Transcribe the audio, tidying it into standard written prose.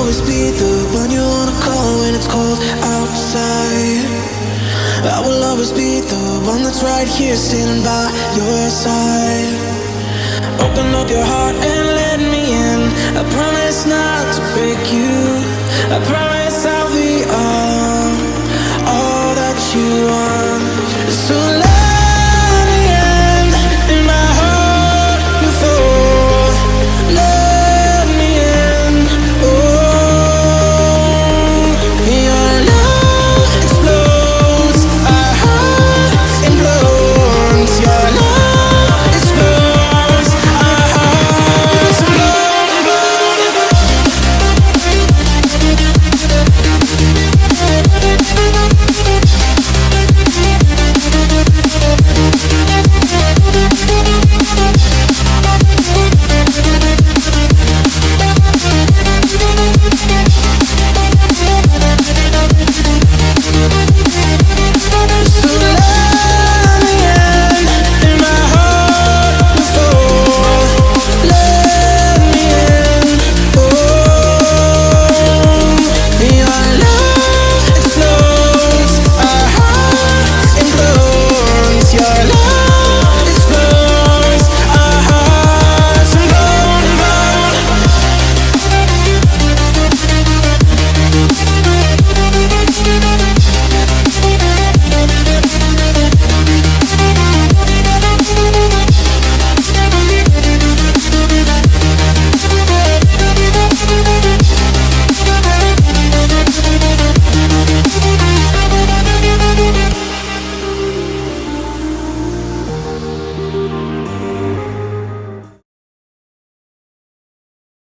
always be the one you wanna call when it's cold outside. I will always be the one that's right here standing by your side. Open up your heart and let me in. I promise not to break you. I promise I'll be all that you want.